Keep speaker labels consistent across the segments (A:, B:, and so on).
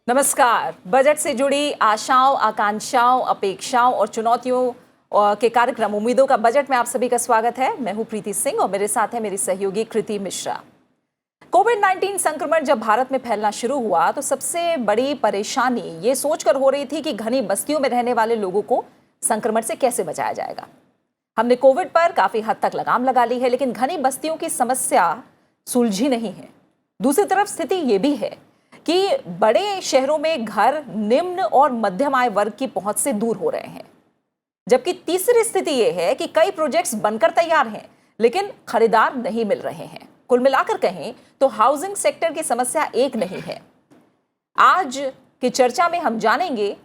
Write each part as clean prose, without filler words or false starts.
A: नमस्कार। बजट से जुड़ी आशाओं, आकांक्षाओं, अपेक्षाओं और चुनौतियों के कार्यक्रम उम्मीदों का बजट में आप सभी का स्वागत है। मैं हूं प्रीति सिंह और मेरे साथ है मेरी सहयोगी कृति मिश्रा। कोविड-19 संक्रमण जब भारत में फैलना शुरू हुआ तो सबसे बड़ी परेशानी ये सोचकर हो रही थी कि घनी बस्तियों में रहने वाले लोगों को संक्रमण से कैसे बचाया जाएगा। हमने कोविड पर काफी हद तक लगाम लगा ली है, लेकिन घनी बस्तियों की समस्या सुलझी नहीं है। दूसरी तरफ स्थिति ये भी है कि बड़े शहरों में घर निम्न और मध्यम आय वर्ग की पहुंच से दूर हो रहे हैं, जबकि तीसरी स्थिति यह है कि कई प्रोजेक्ट्स बनकर तैयार हैं लेकिन खरीदार नहीं मिल रहे हैं। कुल मिलाकर कहें तो हाउसिंग सेक्टर की समस्या एक नहीं है। आज की चर्चा में हम जानेंगे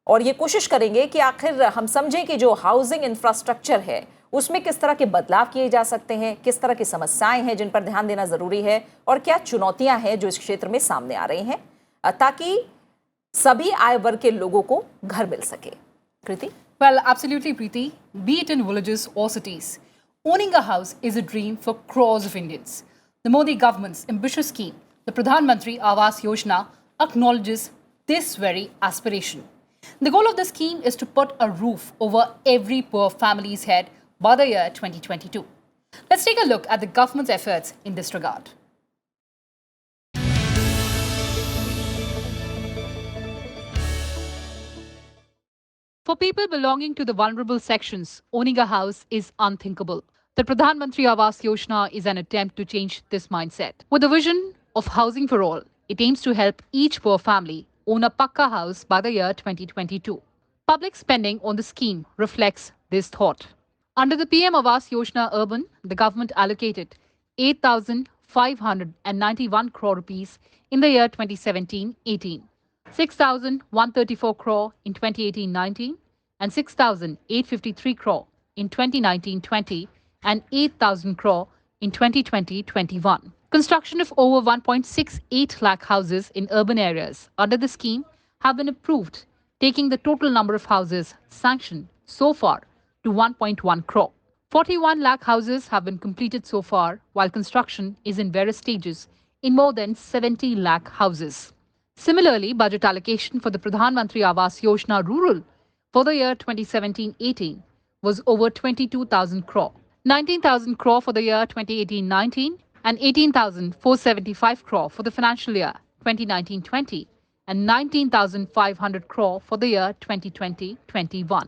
A: और ये कोशिश करेंगे कि आखिर हम समझें कि जो हाउसिंग इंफ्रास्ट्रक्चर है उसमें किस तरह के बदलाव किए जा सकते हैं, किस तरह की समस्याएं हैं जिन पर ध्यान देना जरूरी है और क्या चुनौतियां हैं जो इस क्षेत्र में सामने आ रही हैं, ताकि सभी आय वर्ग के लोगों को घर मिल सके। कृति?
B: Well, absolutely, Preeti. Be it in villages or cities, owning a house is a dream for crores of Indians. The Modi government's ambitious scheme, the Pradhan Mantri Awas Yojana, acknowledges this very aspiration. The goal of the scheme is to put a roof over every poor family's head by the year 2022. Let's take a look at the government's efforts in this regard. For people belonging to the vulnerable sections, owning a house is unthinkable. The Pradhan Mantri Awas Yojana is an attempt to change this mindset. With the vision of housing for all, it aims to help each poor family own a Pakka house by the year 2022. Public spending on the scheme reflects this thought. Under the PM Awas Yojana Urban, the government allocated 8,591 crore rupees in the year 2017-18. 6,134 crore in 2018-19 and 6,853 crore in 2019-20 and 8,000 crore in 2020-21. Construction of over 1.68 lakh houses in urban areas under the scheme have been approved, taking the total number of houses sanctioned so far to 1.1 crore. 41 lakh houses have been completed so far, while construction is in various stages in more than 70 lakh houses. Similarly, budget allocation for the Pradhan Mantri Awas Yojana Rural for the year 2017-18 was over 22,000 crore, 19,000 crore for the year 2018-19 and 18,475 crore for the financial year 2019-20 and 19,500 crore for the year 2020-21.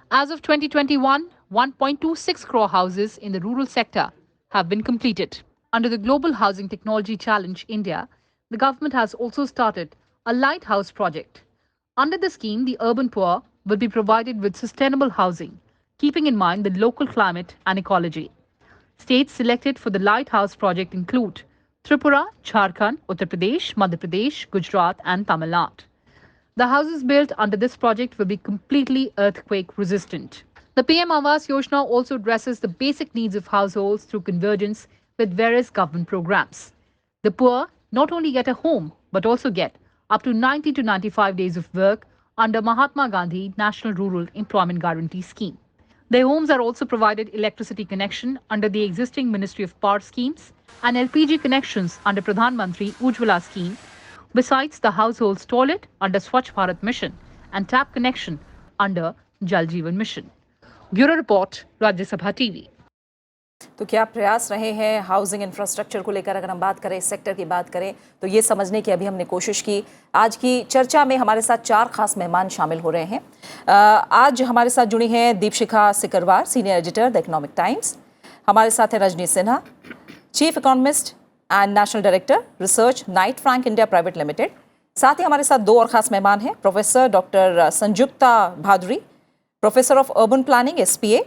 B: As of 2021, 1.26 crore houses in the rural sector have been completed. Under the Global Housing Technology Challenge India, the government has also started a lighthouse project. Under the scheme, the urban poor will be provided with sustainable housing, keeping in mind the local climate and ecology. States selected for the lighthouse project include Tripura, Jharkhand, Uttar Pradesh, Madhya Pradesh, Gujarat and Tamil Nadu. The houses built under this project will be completely earthquake resistant. The PM Awas Yojana also addresses the basic needs of households through convergence with various government programs. The poor not only get a home but also get up to 90 to 95 days of work under Mahatma Gandhi National Rural Employment Guarantee Scheme. Their homes are also provided electricity connection under the existing Ministry of Power schemes and LPG connections under Pradhan Mantri Ujjwala scheme, besides the household's toilet under Swachh Bharat Mission and tap connection under Jal Jeevan Mission. Bureau Report, Rajya Sabha TV.
A: तो क्या प्रयास रहे हैं housing infrastructure को लेकर? अगर हम बात करें, इस सेक्टर की बात करें, तो ये समझने की अभी हमने कोशिश की। आज की चर्चा में हमारे साथ 4 खास मेहमान शामिल हो रहे हैं। आज हमारे साथ जुड़ी हैं Deepshikha Sikarwar, senior editor the economic times. हमारे साथ है Rajni Sinha, chief economist and national director research, Knight Frank India private limited. साथ ही हमारे साथ 2 और खास मेहमान हैं, professor doctor Sanjukta Bhaduri, professor of urban planning SPA,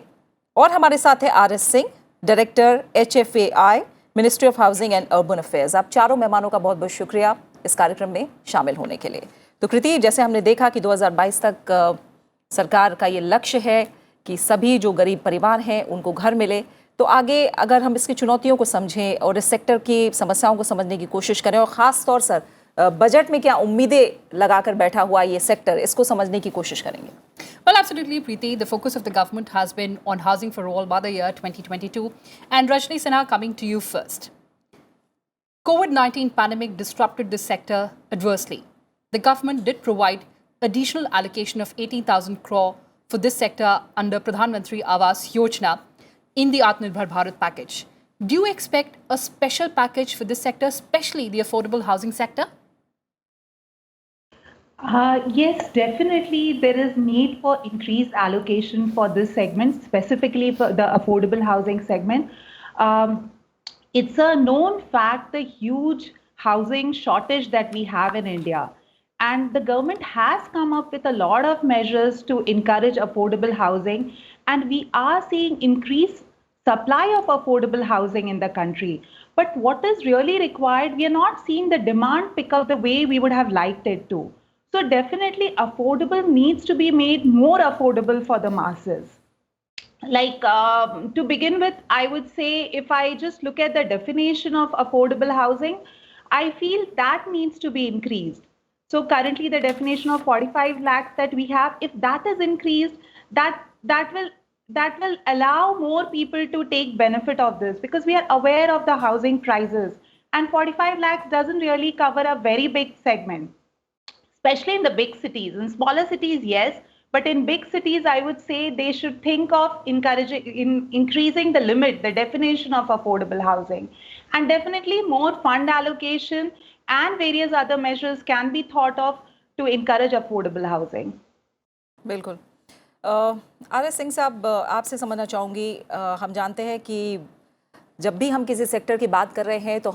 A: और हमारे साथ है RS Singh, director HFAI, ministry of housing and urban affairs. आप चारों मेहमानों का बहुत बहुत शुक्रिया इस कार्यक्रम में शामिल होने के लिए। तो कृति, जैसे हमने देखा कि 2022 तक सरकार का ये लक्ष्य है कि सभी जो गरीब परिवार हैं उनको घर मिले, तो आगे अगर हम इसकी चुनौतियों को समझें और इस सेक्टर की समस्याओं को समझने की कोशिश करें, और ख़ास तौर से बजट में क्या उम्मीदें लगाकर बैठा हुआ ये सेक्टर, इसको समझने की कोशिश करेंगे।
B: Well, absolutely, Preeti. The focus of the government has been on housing for all by the year 2022. And Rajni Sinha, coming to you first. COVID-19 pandemic disrupted this sector adversely. the government did provide additional allocation of 18,000 crore for this sector under Pradhan Mantri Awas Yojana in the Atmanirbhar Bharat package. Do you expect a special package for this sector, especially the affordable housing sector?
C: Yes, definitely there is need for increased allocation for this segment, specifically for the affordable housing segment. It's a known fact, the huge housing shortage that we have in India. And the government has come up with a lot of measures to encourage affordable housing. And we are seeing increased supply of affordable housing in the country. But what is really required, we are not seeing the demand pick up the way we would have liked it to. So definitely affordable needs to be made more affordable for the masses. Like to begin with, I would say if I just look at the definition of affordable housing, I feel that needs to be increased. So currently the definition of 45 lakhs that we have, if that is increased, that will allow more people to take benefit of this, because we are aware of the housing prices, and 45 lakhs doesn't really cover a very big segment, especially in the big cities. In smaller cities, yes, but in big cities, I would say they should think of increasing the limit, the definition of affordable housing. And definitely more fund allocation and various other measures can be thought of to encourage affordable housing.
A: बिल्कुल। RS. Singh साहब, आपसे समझना चाहूँगी, हम जानते हैं कि जब भी हम किसी सेक्टर की बात कर रहे हैं तो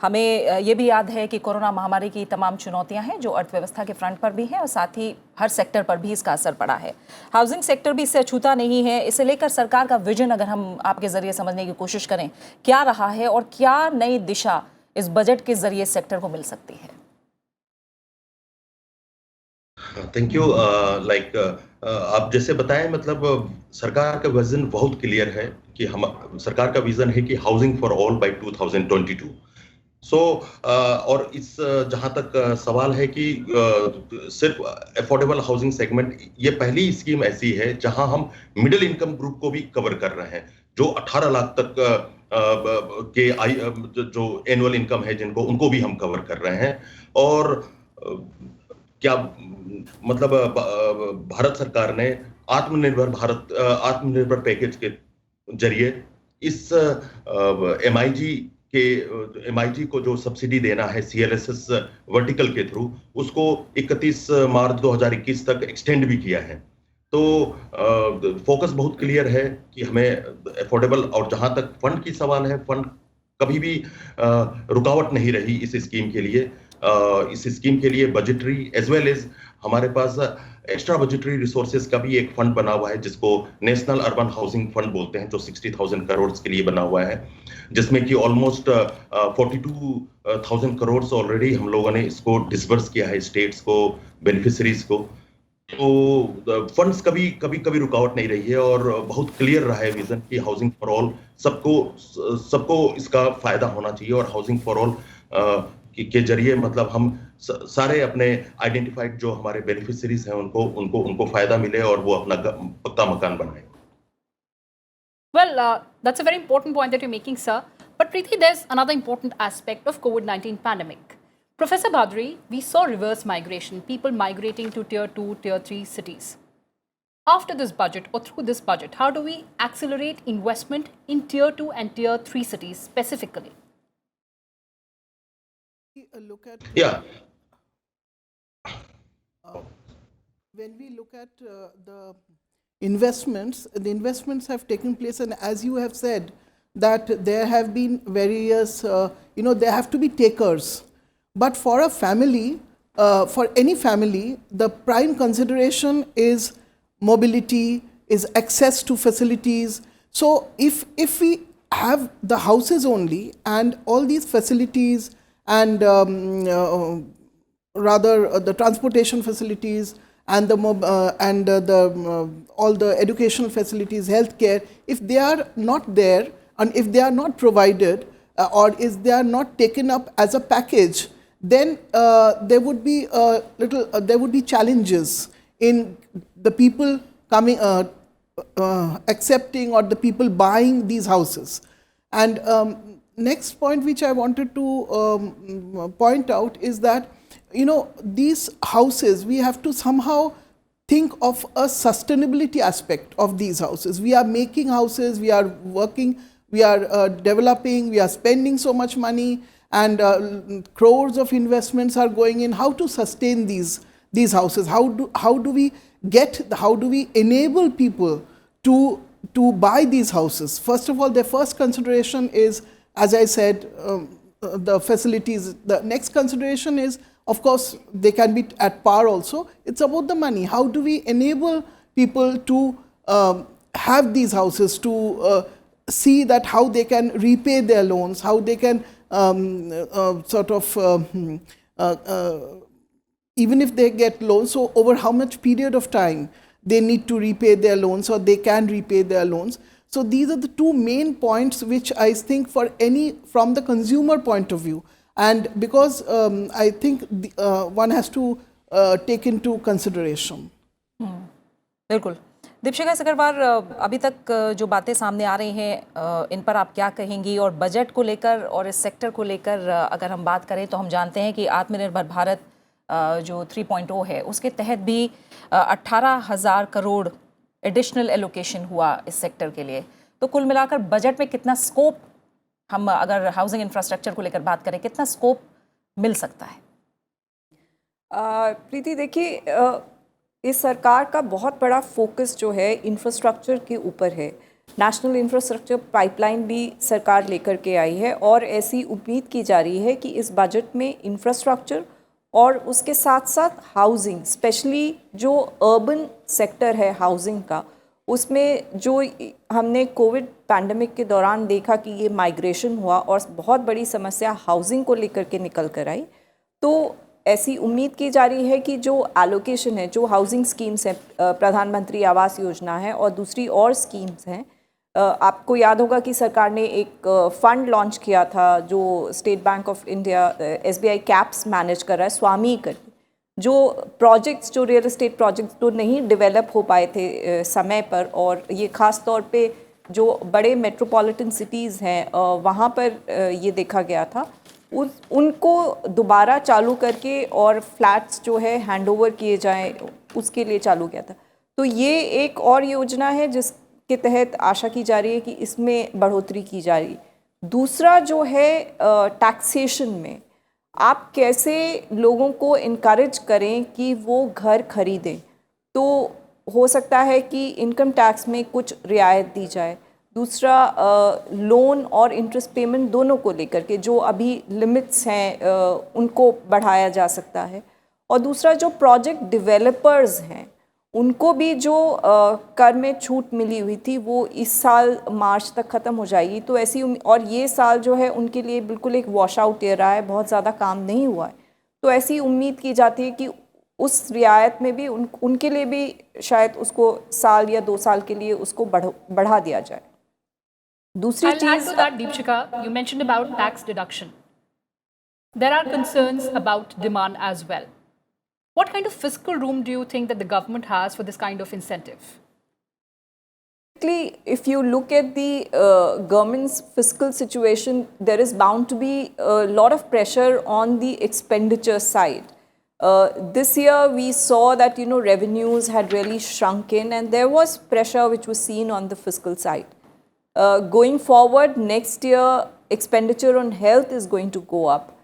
A: हमें ये भी याद है कि कोरोना महामारी की तमाम चुनौतियां हैं जो अर्थव्यवस्था के फ्रंट पर भी हैं और साथ ही हर सेक्टर पर भी इसका असर पड़ा है। हाउसिंग सेक्टर भी इससे अछूता नहीं है। इसे लेकर सरकार का विजन अगर हम आपके ज़रिए समझने की कोशिश करें, क्या रहा है और क्या नई दिशा इस बजट के ज़रिए सेक्टर को मिल सकती है?
D: Thank you. आप जैसे बताएं, मतलब सरकार का विजन बहुत क्लियर है कि सरकार का विजन है कि हाउसिंग फॉर ऑल बाय 2022। और इस जहां तक सवाल है कि सिर्फ अफोर्डेबल हाउसिंग सेगमेंट, ये पहली स्कीम ऐसी है जहां हम मिडिल इनकम ग्रुप को भी कवर कर रहे हैं, जो 18 लाख तक के जो एनुअल इनकम है जिनको, उनको भी हम कवर कर रहे हैं। और क्या मतलब भारत सरकार ने आत्मनिर्भर पैकेज के जरिए इस एमआईजी को जो सब्सिडी देना है सीएलएसएस वर्टिकल के थ्रू, उसको 31 मार्च 2021 तक एक्सटेंड भी किया है। तो फोकस बहुत क्लियर है कि हमें अफोर्डेबल, और जहां तक फंड की सवाल है, फंड कभी भी रुकावट नहीं रही इस स्कीम के लिए। इस स्कीम के लिए बजटरी एज वेल एज हमारे पास एक्स्ट्रा बजटरी रिसोर्सेज का भी एक फंड बना हुआ है, जिसको नेशनल अर्बन हाउसिंग फंड बोलते हैं, जो 60,000 करोड़ के लिए बना हुआ है, जिसमें कि ऑलमोस्ट 42,000 करोड़ ऑलरेडी हम लोगों ने इसको डिसबर्स किया है स्टेट्स को, बेनिफिशरीज को। तो फंड्स कभी रुकावट नहीं रही है और बहुत क्लियर रहा है विजन कि हाउसिंग फॉर ऑल, सबको इसका फायदा होना चाहिए। और हाउसिंग फॉर ऑल के जरिए मतलब हम सारे अपने आइडेंटिफाइड जो हमारे बेनिफिशरीज हैं उनको फायदा मिले और वो अपना पक्का मकान बनाए।
B: Well, that's a very important point that you're making, sir. But Preeti, there's another important aspect of COVID-19 pandemic. Professor Bhadri, we saw reverse migration, people migrating to tier 2, tier 3 cities. After this budget or through this budget, how do we accelerate investment in tier 2 and tier 3 cities specifically?
E: Look at when we look at the investments have taken place, and as you have said that there have been various there have to be takers, but for a family, for any family, the prime consideration is mobility, is access to facilities. So if we have the houses only and all these facilities and rather the transportation facilities and all the educational facilities, healthcare, if they are not there and if they are not provided or if they are not taken up as a package, then there would be challenges in the people coming accepting or the people buying these houses. And next point which I wanted to point out is that you know, these houses, we have to somehow think of a sustainability aspect of these houses. We are making houses, we are working, we are developing, we are spending so much money, and crores of investments are going in. How to sustain these houses? How do we enable people to buy these houses? First of all, their first consideration is, as I said, the facilities. The next consideration is, of course, they can be at par also. It's about the money. How do we enable people to have these houses, to see that how they can repay their loans, how they can even if they get loans, so over how much period of time they need to repay their loans, or they can repay their loans. So these are the two main points which I think from the consumer point of view, and because I think one has to take into consideration.
A: बिल्कुल। दीपशिखा सिकरवार, अभी तक जो बातें सामने आ रही हैं इन पर आप क्या कहेंगी? और बजट को लेकर और इस सेक्टर को लेकर अगर हम बात करें तो हम जानते हैं कि आत्मनिर्भर भारत जो 3.0 है उसके तहत भी 18,000 करोड़ एडिशनल एलोकेशन हुआ इस सेक्टर के लिए। तो कुल मिलाकर बजट में कितना स्कोप, हम अगर हाउसिंग इंफ्रास्ट्रक्चर को लेकर बात करें, कितना स्कोप मिल सकता है?
F: प्रीति, देखिए, इस सरकार का बहुत बड़ा फोकस जो है इंफ्रास्ट्रक्चर के ऊपर है। नेशनल इंफ्रास्ट्रक्चर पाइपलाइन भी सरकार लेकर के आई है और ऐसी उम्मीद की जा रही है कि इस बजट में इंफ्रास्ट्रक्चर और उसके साथ साथ हाउसिंग, स्पेशली जो अर्बन सेक्टर है हाउसिंग का, उसमें जो हमने कोविड पैंडमिक के दौरान देखा कि ये माइग्रेशन हुआ और बहुत बड़ी समस्या हाउसिंग को लेकर के निकल कर आई, तो ऐसी उम्मीद की जा रही है कि जो एलोकेशन है, जो हाउसिंग स्कीम्स हैं, प्रधानमंत्री आवास योजना है और दूसरी और स्कीम्स हैं, आपको याद होगा कि सरकार ने एक फ़ंड लॉन्च किया था जो state bank of India SBI caps manage कर रहा है, स्वामी करके, जो प्रोजेक्ट्स, जो रियल एस्टेट प्रोजेक्ट्स तो नहीं डेवलप हो पाए थे समय पर, और ये ख़ास तौर पे जो बड़े मेट्रोपॉलिटन सिटीज़ हैं वहाँ पर ये देखा गया था, उनको दोबारा चालू करके और फ्लैट्स जो है हैंडओवर किए जाएं, उसके लिए चालू किया था। तो ये एक और योजना है जिसके तहत आशा की जा रही है कि इसमें बढ़ोतरी की जा रही। दूसरा जो है टैक्सेशन में आप कैसे लोगों को इनकरेज करें कि वो घर खरीदें, तो हो सकता है कि इनकम टैक्स में कुछ रियायत दी जाए। दूसरा लोन और इंटरेस्ट पेमेंट दोनों को लेकर के जो अभी लिमिट्स हैं उनको बढ़ाया जा सकता है। और दूसरा जो प्रोजेक्ट डेवलपर्स हैं उनको भी जो कर में छूट मिली हुई थी वो इस साल मार्च तक ख़त्म हो जाएगी। तो ऐसी और ये साल जो है उनके लिए बिल्कुल एक वॉश आउट ईयर रहा है, बहुत ज़्यादा काम नहीं हुआ है। तो ऐसी उम्मीद की जाती है कि उस रियायत में भी उनके लिए भी शायद उसको साल या 2 साल के लिए उसको बढ़ा दिया जाए। दूसरी चीज,
B: add to that, Deepshika, you mentioned about tax deduction. There are concerns about demand as well. What kind of fiscal room do you think that the government has for this kind of incentive?
F: if you look at the government's fiscal situation, there is bound to be a lot of pressure on the expenditure side. This year we saw that revenues had really shrunk in, and there was pressure which was seen on the fiscal side. Going forward, next year, expenditure on health is going to go up.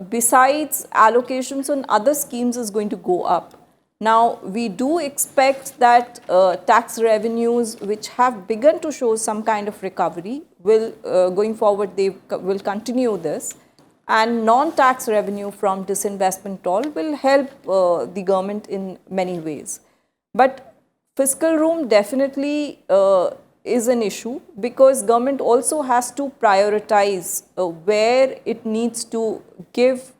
F: Besides, allocations on other schemes is going to go up. Now, we do expect that tax revenues, which have begun to show some kind of recovery, will, going forward, they will continue this. And non-tax revenue from disinvestment toll will help the government in many ways. But fiscal room definitely is an issue, because government also has to prioritize where it needs to give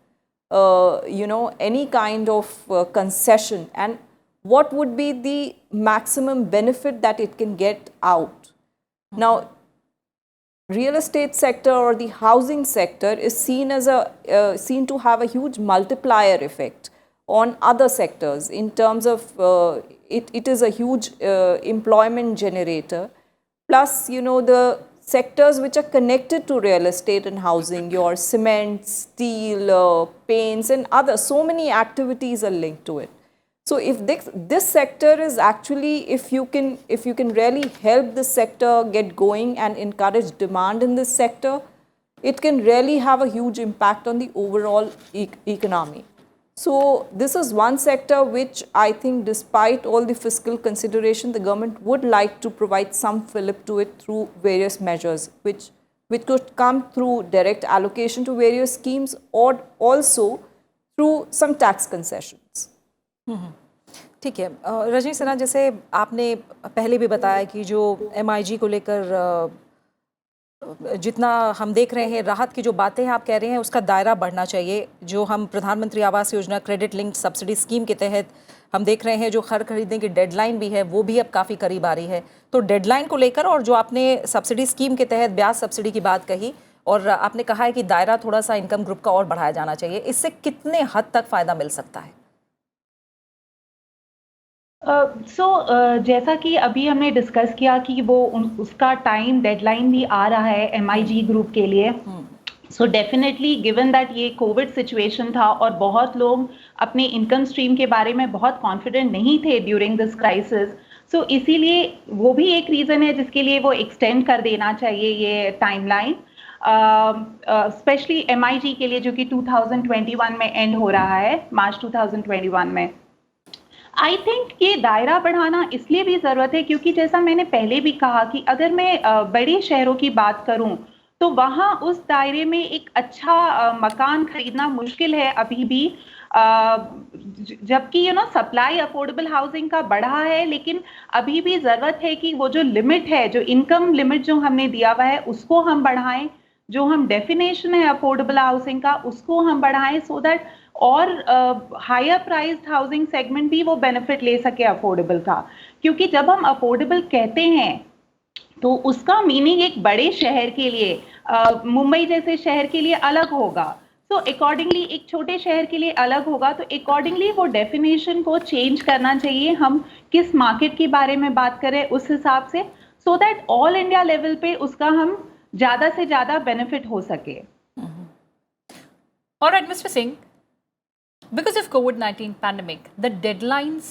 F: any kind of concession, and what would be the maximum benefit that it can get out. Now, real estate sector or the housing sector is seen as seen to have a huge multiplier effect on other sectors in terms of it is a huge employment generator. Plus, the sectors which are connected to real estate and housing, your cement, steel, paints and other, so many activities are linked to it. So if this sector is actually, if you can really help this sector get going and encourage demand in this sector, it can really have a huge impact on the overall economy. So this is one sector which I think, despite all the fiscal consideration, the government would like to provide some fillip to it through various measures, which could come through direct allocation to various schemes or also through some tax concessions.
A: ठीक है रजनी सिन्हा, जैसे आपने पहले भी बताया कि जो MIG को लेकर जितना हम देख रहे हैं, राहत की जो बातें हैं आप कह रहे हैं, उसका दायरा बढ़ना चाहिए। जो हम प्रधानमंत्री Awas Yojana credit linked subsidy scheme के तहत हम देख रहे हैं, जो घर खरीदने की डेडलाइन भी है वो भी अब काफ़ी करीब आ रही है। तो डेडलाइन को लेकर, और जो आपने सब्सिडी स्कीम के तहत ब्याज सब्सिडी की बात कही और आपने कहा है कि दायरा थोड़ा सा इनकम ग्रुप का और बढ़ाया जाना चाहिए, इससे कितने हद तक फ़ायदा मिल सकता है?
C: जैसा कि अभी हमने डिस्कस किया कि वो उसका टाइम डेडलाइन भी आ रहा है MIG ग्रुप के लिए। सो डेफिनेटली गिवन दैट ये कोविड सिचुएशन था और बहुत लोग अपने इनकम स्ट्रीम के बारे में बहुत कॉन्फिडेंट नहीं थे ड्यूरिंग दिस क्राइसिस, सो इसीलिए वो भी एक रीज़न है जिसके लिए वो एक्सटेंड कर देना चाहिए ये टाइमलाइन, स्पेशली MIG के लिए जो कि 2021 में एंड हो रहा है, मार्च 2021 में। आई थिंक ये दायरा बढ़ाना इसलिए भी ज़रूरत है क्योंकि जैसा मैंने पहले भी कहा कि अगर मैं बड़े शहरों की बात करूं तो वहाँ उस दायरे में एक अच्छा मकान खरीदना मुश्किल है अभी भी, जबकि सप्लाई अफोर्डेबल हाउसिंग का बढ़ा है, लेकिन अभी भी ज़रूरत है कि वो जो लिमिट है, जो इनकम लिमिट जो हमने दिया हुआ है उसको हम बढ़ाएं, जो हम डेफिनेशन है अफोर्डेबल हाउसिंग का उसको हम बढ़ाएं, सो दैट और हायर प्राइस्ड हाउसिंग सेगमेंट भी वो बेनिफिट ले सके अफोर्डेबल का। क्योंकि जब हम अफोर्डेबल कहते हैं तो उसका मीनिंग एक बड़े शहर के लिए, मुंबई जैसे शहर के लिए अलग होगा, सो अकॉर्डिंगली एक छोटे शहर के लिए अलग होगा, तो अकॉर्डिंगली वो डेफिनेशन को चेंज करना चाहिए। हम किस मार्केट के बारे में बात करें उस हिसाब से, so that all India level पे उसका हम ज़्यादा से ज़्यादा बेनिफिट हो सके।
B: Alright, Mr. Singh, because of COVID-19 pandemic, the deadlines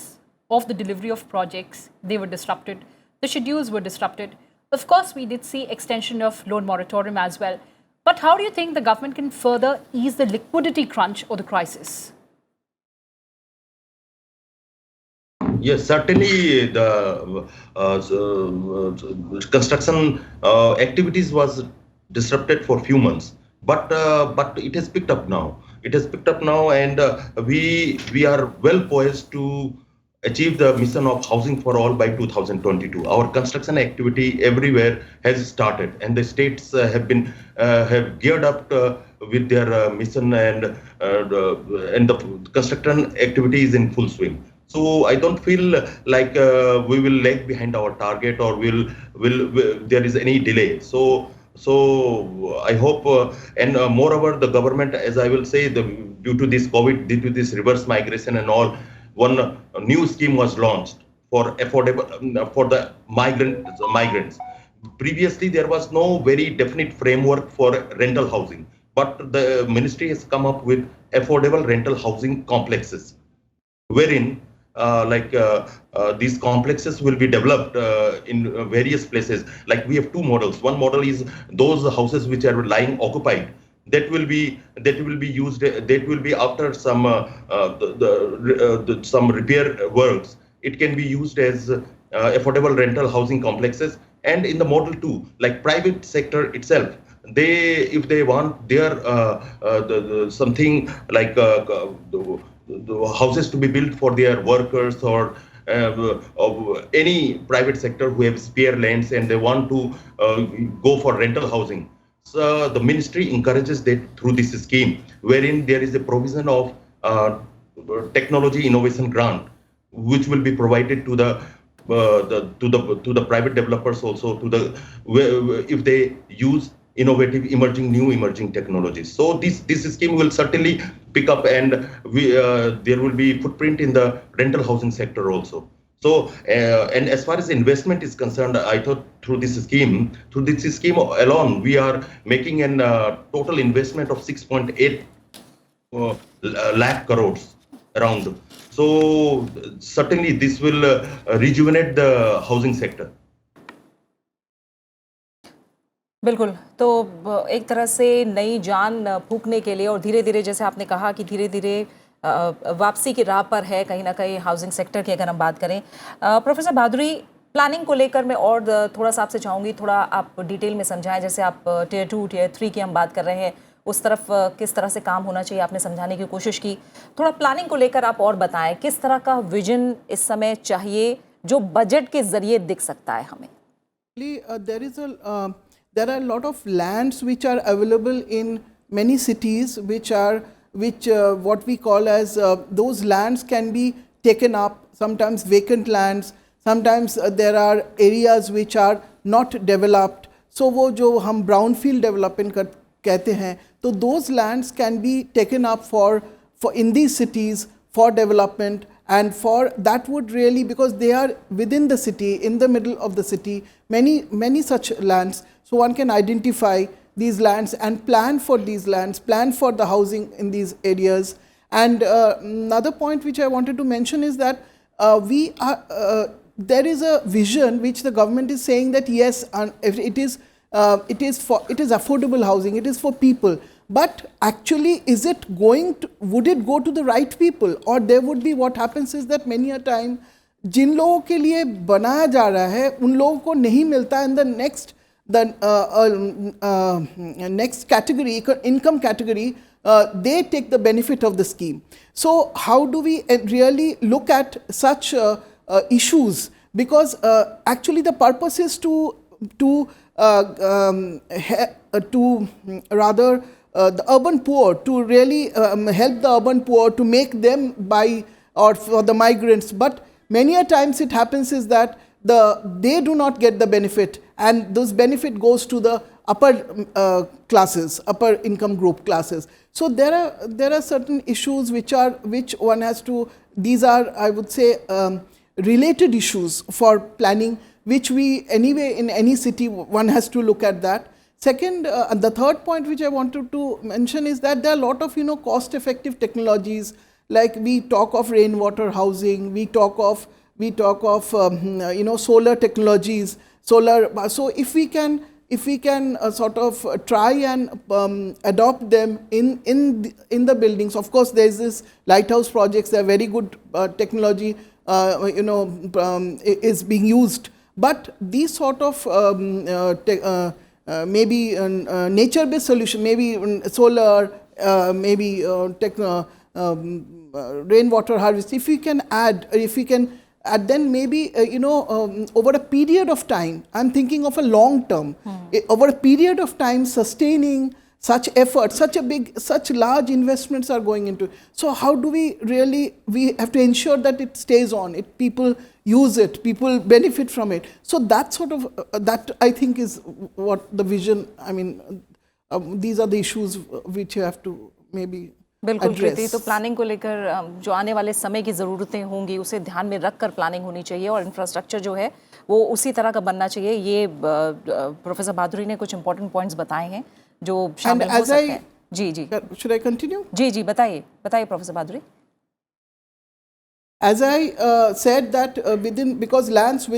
B: of the delivery of projects, they were disrupted. The schedules were disrupted. Of course, we did see extension of loan moratorium as well. But how do you think the government can further ease the liquidity crunch or the crisis?
D: Yes, certainly the construction activities was disrupted for a few months, but it has picked up now. It has picked up now, and we are well poised to achieve the mission of housing for all by 2022. Our construction activity everywhere has started, and the states have geared up with their mission, and the construction activity is in full swing. So I don't feel like we will lag behind our target or there is any delay. So I hope, and moreover, the government, as I will say, due to this COVID, due to this reverse migration and all, one new scheme was launched for affordable for the migrants. Previously, there was no very definite framework for rental housing, but the ministry has come up with affordable rental housing complexes, wherein these complexes will be developed in various places. Like we have two models. One model is those houses which are lying occupied. That will be used. That will be after some some repair works. It can be used as affordable rental housing complexes. And in the model two, like private sector itself, if they want their something like the houses to be built for their workers or any private sector who have spare lands and they want to go for rental housing. So the ministry encourages that through this scheme, wherein there is a provision of technology innovation grant, which will be provided to the private developers also, if they use innovative emerging technologies. So this scheme will certainly pick up, and there will be footprint in the rental housing sector also. So, and as far as investment is concerned, I thought through this scheme alone, we are making an total investment of 6.8 lakh crores around. So, certainly this will rejuvenate the housing sector.
A: बिल्कुल। तो एक तरह से नई जान फूंकने के लिए और धीरे धीरे, जैसे आपने कहा कि धीरे धीरे वापसी की राह पर है कहीं ना कहीं हाउसिंग सेक्टर की, अगर हम बात करें। प्रोफेसर भादुरी, प्लानिंग को लेकर मैं और थोड़ा सा आपसे चाहूँगी, थोड़ा आप डिटेल में समझाएं। जैसे आप टियर 2 टियर 3 की हम बात कर रहे हैं, उस तरफ किस तरह से काम होना चाहिए आपने समझाने की कोशिश की। थोड़ा प्लानिंग को लेकर आप और बताएं, किस तरह का विजन इस समय चाहिए जो बजट के जरिए दिख सकता है हमें।
E: There are a lot of lands which are available in many cities, which what we call as those lands can be taken up. Sometimes vacant lands, sometimes there are areas which are not developed. So वो जो हम brownfield development कहते हैं, तो those lands can be taken up for in these cities for development. And for that would really, because they are within the city, in the middle of the city, many such lands. So one can identify these lands and plan for these lands, plan for the housing in these areas. And another point which I wanted to mention is that there is a vision which the government is saying that yes, it is affordable housing, it is for people. But actually, would it go to the right people? Or there would be, what happens is that many a time, जिन लोगों के लिए बनाया जा रहा है, उन लोगों को नहीं मिलता, and the next category, income category, they take the benefit of the scheme. So how do we really look at such issues? Because actually the purpose is the urban poor, to really help the urban poor, to make them buy, or for the migrants. But many a times it happens is that they do not get the benefit, and this benefit goes to the upper classes, upper income group classes. So there are certain issues which one has to, these are, I would say, related issues for planning, which we anyway in any city one has to look at that. Second, the third point which I wanted to mention is that there are a lot of cost-effective technologies, like we talk of rainwater housing, we talk of solar technologies, So if we can sort of try and adopt them in the buildings. Of course, there is this lighthouse projects. They are very good technology, is being used. But these sort of maybe nature-based solution, maybe solar, maybe rainwater harvest. If we can add, then maybe over a period of time, I'm thinking of a long term. Over a period of time, sustaining such effort, such large investments are going into. So how do we really? We have to ensure that it stays on. People use it, people benefit from it. So that sort of that I think is what the vision. I mean, these are the issues which you have to maybe.
A: बिल्कुल प्रीति, तो planning को लेकर जो आने वाले समय की ज़रूरतें होंगी उसे ध्यान में रखकर प्लानिंग होनी चाहिए, और इंफ्रास्ट्रक्चर जो है वो उसी तरह का बनना चाहिए। ये प्रोफेसर भादुरी ने कुछ इंपॉर्टेंट पॉइंट्स बताए हैं जो शामिल हो सकते हैं। जी जी,
E: should I continue?
A: जी जी, बताइए professor Bhaduri.
E: As I said that because land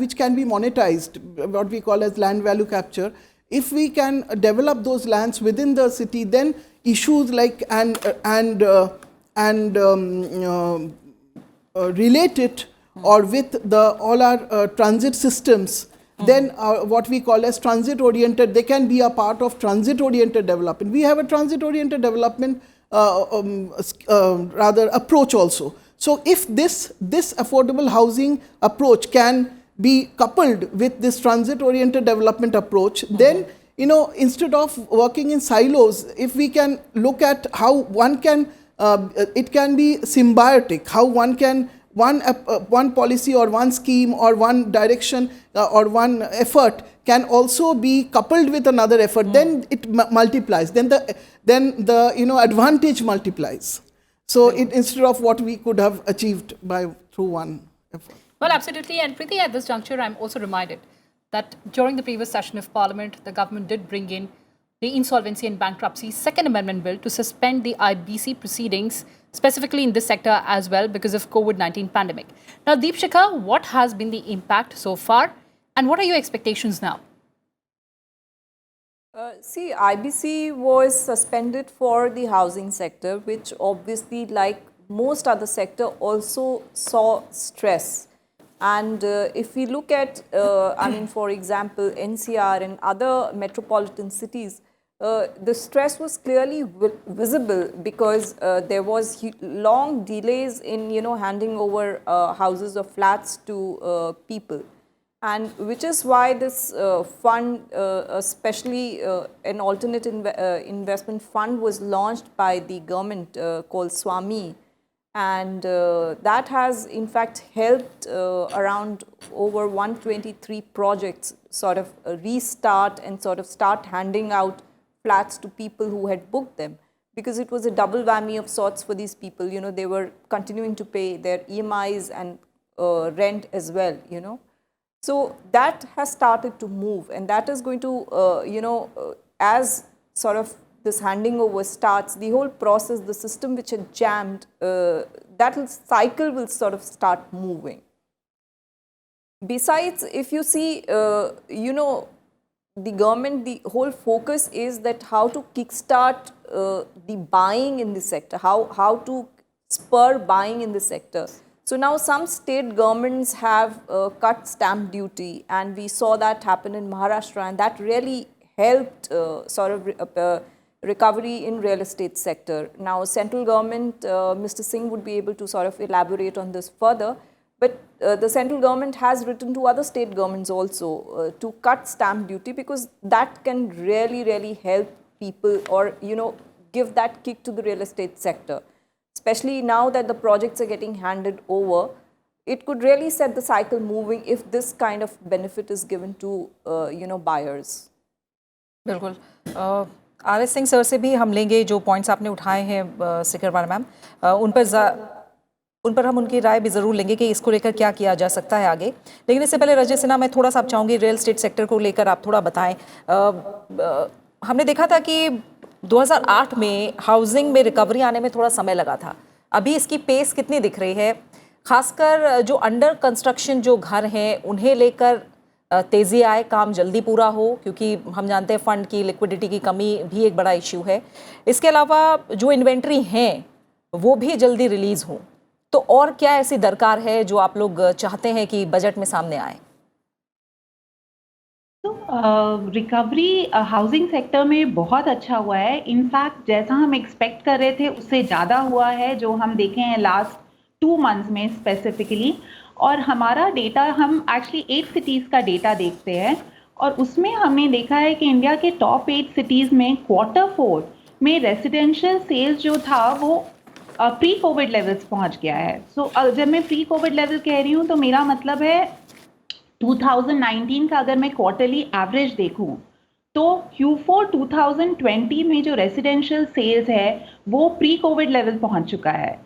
E: which can be monetized, what we call as land value capture, if we can develop those lands within the city, then issues like relate it or with all our transit systems, then what we call as transit oriented, they can be a part of transit oriented development. We have a transit oriented development rather approach also. So if this affordable housing approach can be coupled with this transit oriented development approach, then instead of working in silos, if we can look at how one can, it can be symbiotic, how one can, one policy or one scheme or one direction or one effort can also be coupled with another effort, then it multiplies, then the advantage multiplies. So instead of what we could have achieved through one effort.
B: Well, absolutely. And Preeti, at this juncture, I'm also reminded that during the previous session of Parliament, the government did bring in the Insolvency and Bankruptcy Second Amendment Bill to suspend the IBC proceedings, specifically in this sector as well, because of COVID-19 pandemic. Now, Deepshikha, what has been the impact so far, and what are your expectations now?
F: See, IBC was suspended for the housing sector, which obviously, like most other sector, also saw stress. And if we look at, I mean, for example, NCR and other metropolitan cities, the stress was clearly visible because there was long delays in, handing over houses or flats to people. And which is why this fund, especially an alternate investment fund, was launched by the government called Swami. And that has in fact helped around over 123 projects sort of restart and sort of start handing out flats to people who had booked them, because it was a double whammy of sorts for these people. They were continuing to pay their EMIs and rent as well, So that has started to move, and that is going to, as sort of this handing over starts, the whole process, the system which had jammed, that cycle will sort of start moving. Besides, if you see, the government, the whole focus is that how to kickstart the buying in the sector, how to spur buying in the sector. So now some state governments have cut stamp duty, and we saw that happen in Maharashtra, and that really helped sort of recovery in real estate sector. Now central government, Mr. Singh would be able to sort of elaborate on this further, but the central government has written to other state governments also to cut stamp duty, because that can really help people, or give that kick to the real estate sector. Especially now that the projects are getting handed over, it could really set the cycle moving if this kind of benefit is given to, buyers.
A: बिल्कुल RS Singh sir से भी हम लेंगे जो points आपने उठाए हैं Sikarwar ma'am, उन पर हम उनकी राय भी ज़रूर लेंगे कि इसको लेकर क्या किया जा सकता है आगे। लेकिन इससे पहले रजत सिन्हा, मैं थोड़ा सा आप चाहूँगी रियल एस्टेट सेक्टर को लेकर आप थोड़ा बताएं। हमने देखा था कि 2008 में हाउसिंग में रिकवरी आने में थोड़ा समय लगा था, अभी इसकी पेस कितनी दिख रही है? खासकर जो अंडर कंस्ट्रक्शन जो घर हैं उन्हें लेकर तेज़ी आए, काम जल्दी पूरा हो, क्योंकि हम जानते हैं फंड की, लिक्विडिटी की कमी भी एक बड़ा इश्यू है। इसके अलावा जो इन्वेंट्री हैं वो भी जल्दी रिलीज़ हों, तो और क्या ऐसी दरकार है जो आप लोग चाहते हैं कि बजट में सामने आए?
C: रिकवरी हाउसिंग सेक्टर में बहुत अच्छा हुआ है। इनफैक्ट जैसा हम एक्सपेक्ट कर रहे थे उससे ज़्यादा हुआ है, जो हम देखे हैं लास्ट 2 मंथ्स में स्पेसिफिकली। और हमारा डेटा, हम एक्चुअली 8 सिटीज़ का डेटा देखते हैं, और उसमें हमने देखा है कि इंडिया के टॉप 8 सिटीज़ में Q4 में रेजिडेंशियल सेल्स जो था वो प्री कोविड लेवल्स पहुंच गया है। सो जब मैं प्री कोविड लेवल कह रही हूँ तो मेरा मतलब है 2019 का अगर मैं क्वार्टरली एवरेज देखूं तो Q4 2020 में जो रेजिडेंशियल सेल्स है वो प्री कोविड लेवल पहुंच चुका है,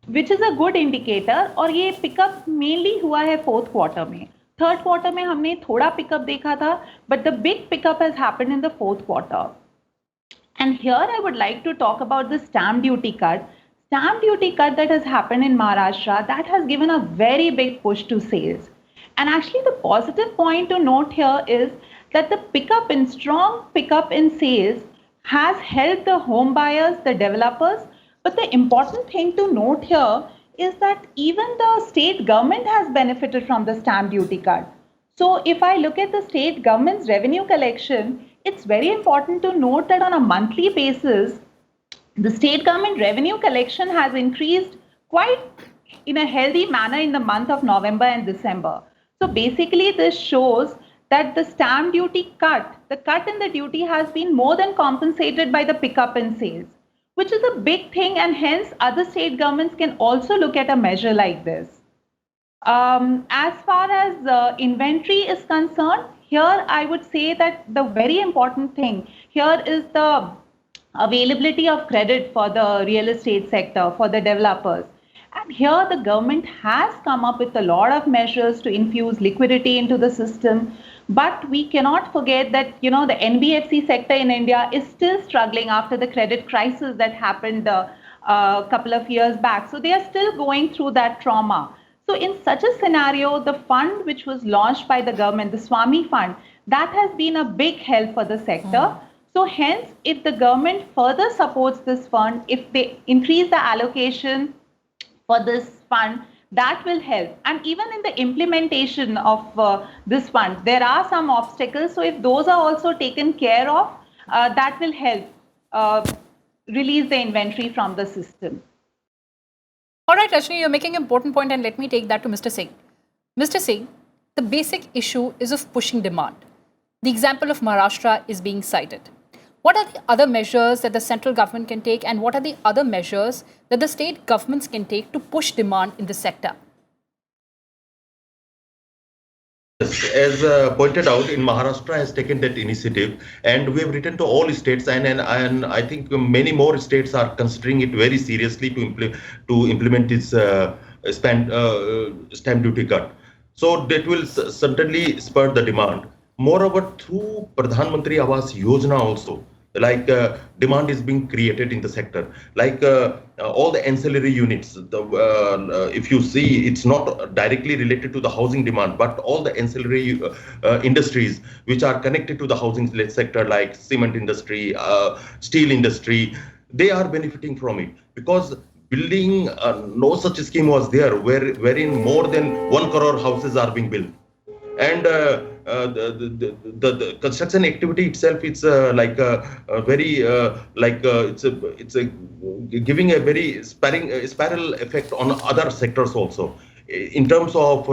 C: which is a good indicator. और ये पिकअप मेनली हुआ है 4th क्वार्टर में। 3rd क्वार्टर में हमने थोड़ा पिकअप देखा था, but the big pickup has happened in the 4th quarter. And here I would like to talk about the stamp duty cut. Stamp duty cut that has happened in Maharashtra, that has given a very big push to sales. And actually the positive point to note here is that the strong pickup in sales has helped the home buyers, the developers. But the important thing to note here is that even the state government has benefited from the stamp duty cut. So if I look at the state government's revenue collection, it's very important to note that on a monthly basis, the state government revenue collection has increased quite in a healthy manner in the month of November and December. So basically this shows that the stamp duty cut, the cut in the duty has been more than compensated by the pickup in sales, which is a big thing, and hence other state governments can also look at a measure like this. As far as inventory is concerned, here I would say that the very important thing here is the availability of credit for the real estate sector, for the developers. And here the government has come up with a lot of measures to infuse liquidity into the system. But we cannot forget that, the NBFC sector in India is still struggling after the credit crisis that happened a couple of years back. So they are still going through that trauma. So in such a scenario, the fund which was launched by the government, the Swami Fund, that has been a big help for the sector. So hence, if the government further supports this fund, if they increase the allocation for this fund, that will help. And even in the implementation of this fund, there are some obstacles. So if those are also taken care of, that will help release the inventory from the system.
G: All right, Rajni, you're making an important point, and let me take that to Mr. Singh. Mr. Singh, the basic issue is of pushing demand. The example of Maharashtra is being cited. What are the other measures that the central government can take, and what are the other measures that the state governments can take to push demand in the sector?
D: As pointed out, in Maharashtra has taken that initiative, and we have written to all states, and I think many more states are considering it very seriously to implement this stamp duty cut. So that will certainly spur the demand. Moreover, through Pradhan Mantri Awas Yojana also, demand is being created in the sector, all the ancillary units. If you see, it's not directly related to the housing demand, but all the ancillary industries which are connected to the housing sector, like cement industry, steel industry, they are benefiting from it, because building, no such scheme was there wherein more than 1 crore houses are being built. And the construction activity itself, it's giving a very spiral effect on other sectors also, in terms of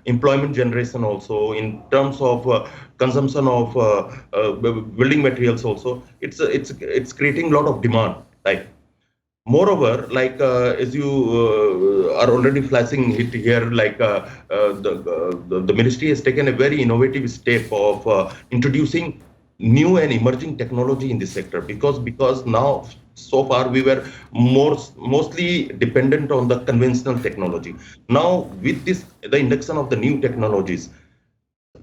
D: employment generation also, in terms of consumption of building materials also. It's creating a lot of demand. Moreover, as you are already flashing it here, the ministry has taken a very innovative step of introducing new and emerging technology in this sector, because now so far we were mostly dependent on the conventional technology. Now with the induction of the new technologies,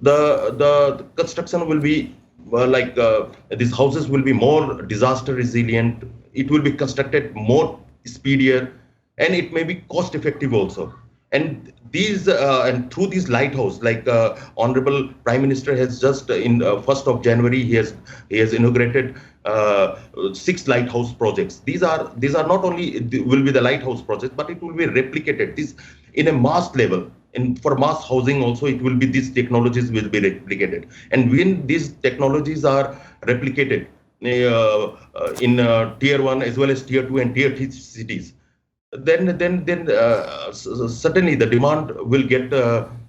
D: the construction will be these houses will be more disaster resilient. It will be constructed more speedier, and it may be cost effective also. And these and through these lighthouse, Honorable Prime Minister has just in 1st of January he has inaugurated 6 lighthouse projects. These are not only will be the lighthouse projects, but it will be replicated this in a mass level. And for mass housing also, it will be, these technologies will be replicated. And when these technologies are replicated in tier 1 as well as tier 2 and tier 3 cities, then certainly the demand will get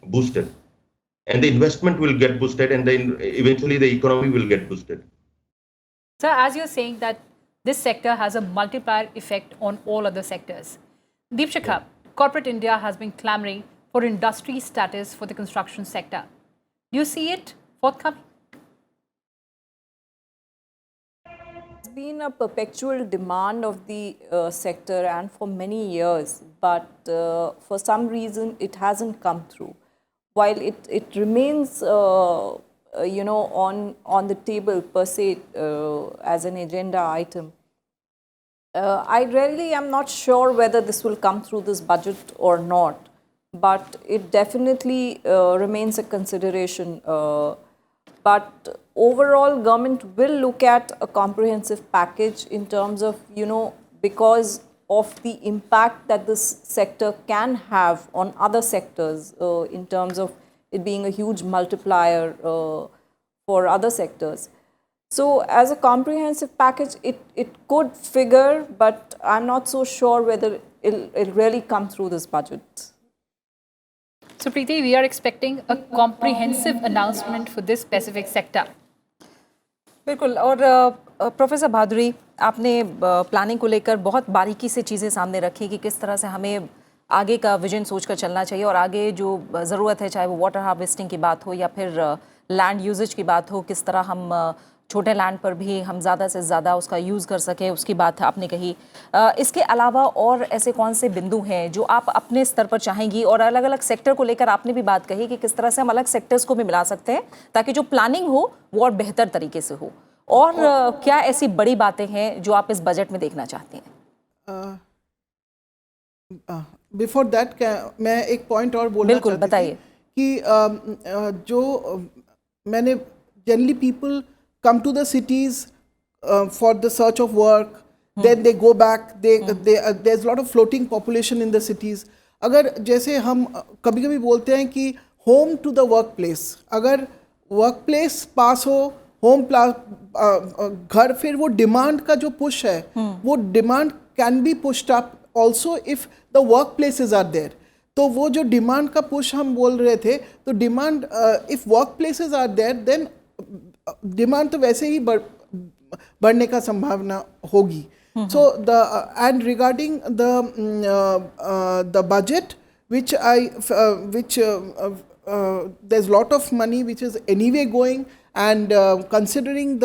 D: boosted, and the investment will get boosted, and then eventually the economy will get boosted.
G: Sir, as you're saying that this sector has a multiplier effect on all other sectors. Deepshikha, corporate India has been clamoring for industry status for the construction sector. Do you see it forthcoming?
F: It's been a perpetual demand of the sector, and for many years, but for some reason it hasn't come through. While it remains on the table per se as an agenda item, I really am not sure whether this will come through this budget or not, but it definitely remains a consideration. But overall, government will look at a comprehensive package in terms of, because of the impact that this sector can have on other sectors in terms of it being a huge multiplier for other sectors. So as a comprehensive package, it could figure, but I'm not so sure whether it'll really come through this budget.
G: So Preeti, we are expecting a comprehensive announcement for this specific sector.
A: बिल्कुल. और professor Bhaduri, आपने planning को लेकर बहुत बारीकी से चीज़ें सामने रखी कि किस तरह से हमें आगे का विजन सोच कर चलना चाहिए और आगे जो ज़रूरत है, चाहे वो वाटर हार्वेस्टिंग की बात हो या फिर लैंड यूजेज की बात हो, किस तरह हम छोटे लैंड पर भी हम ज़्यादा से ज़्यादा उसका यूज़ कर सकें, उसकी बात आपने कही। इसके अलावा और ऐसे कौन से बिंदु हैं जो आप अपने स्तर पर चाहेंगी, और अलग अलग सेक्टर को लेकर आपने भी बात कही कि किस तरह से हम अलग सेक्टर्स को भी मिला सकते हैं ताकि जो प्लानिंग हो वो और बेहतर तरीके से हो, और क्या ऐसी बड़ी बातें हैं जो आप इस बजट में देखना चाहते हैं?
E: बिफोर दैट मैं एक पॉइंट और बोलना
A: बिल्कुल,
E: चाहती थी
A: बताइए।
E: कि जो मैंने generally people come to the cities for the search of work, then they go back, there's a lot of floating population in the cities. अगर जैसे हम कभी कभी बोलते हैं कि home to the workplace, अगर workplace पास हो, home घर, फिर वो डिमांड का जो पुश है वो demand can be pushed up also if the work places are there. तो वो जो डिमांड का पुश हम बोल रहे थे, तो demand if work places are there then demand तो वैसे ही बढ़ने का संभावना होगी. So the end regarding the budget which there's lot of money which is anyway going, and considering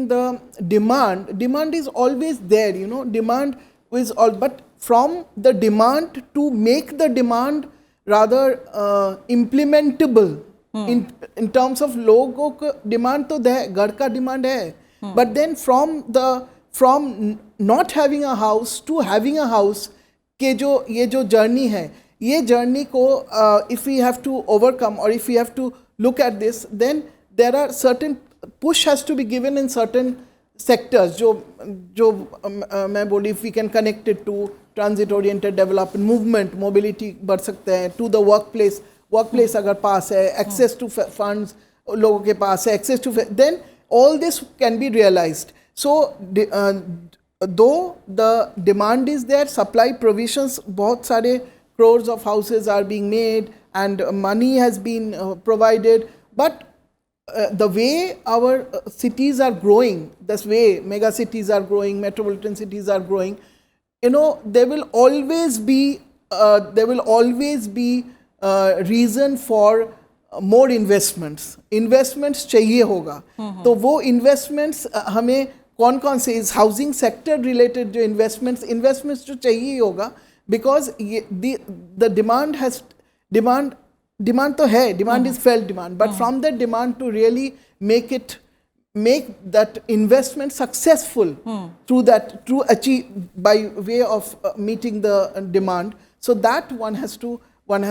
E: the demand is always there, you know, demand is all, but from the demand to make the demand rather implementable in terms of लोगों को demand तो घर का demand है, but then from not having a house to having a house के ये जो journey है, ये जर्नी को if we have to overcome or if we have to look at this, then there are certain push has to be given in certain sectors जो मैं बोली, if we can connect it to transit oriented development, movement, mobility बढ़ सकते हैं, to the workplace अगर पास है, access to funds लोगों के पास है, access to, then all this can be realized. So though the demand is there, supply provisions, बहुत सारे crores of houses are being made and money has been provided, but the way our cities are growing, this way mega cities are growing, metropolitan cities are growing, you know, there will always be reason for more investments चाहिए होगा. तो वो investments हमें कौन से इस housing sector related जो investments जो चाहिए होगा, बिकॉज द डिमांड तो है, demand is felt demand, but from that demand to really make that investment successful through achieve by way of meeting the demand. So that one has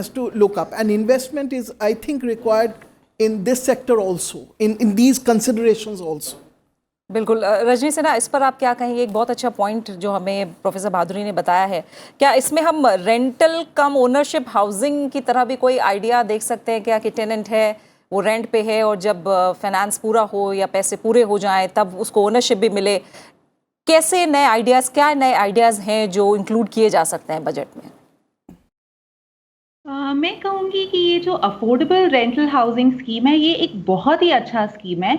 E: to look up, and investment is, I think, required in this sector also, in these considerations also.
A: बिल्कुल. रजनी सिन्हा, इस पर आप क्या कहेंगे? एक बहुत अच्छा point जो हमें प्रोफेसर बहादुरी ने बताया है, क्या इसमें हम रेंटल कम ओनरशिप हाउसिंग की तरह भी कोई आइडिया देख सकते हैं क्या, कि टेनेंट है वो रेंट पे है और जब फाइनेंस पूरा हो या पैसे पूरे हो जाएं तब उसको ओनरशिप भी मिले? कैसे नए आइडियाज़ हैं जो इंक्लूड किए जा सकते हैं बजट में?
C: मैं कहूँगी कि ये जो अफोर्डेबल रेंटल हाउसिंग स्कीम है, ये एक बहुत ही अच्छा स्कीम है,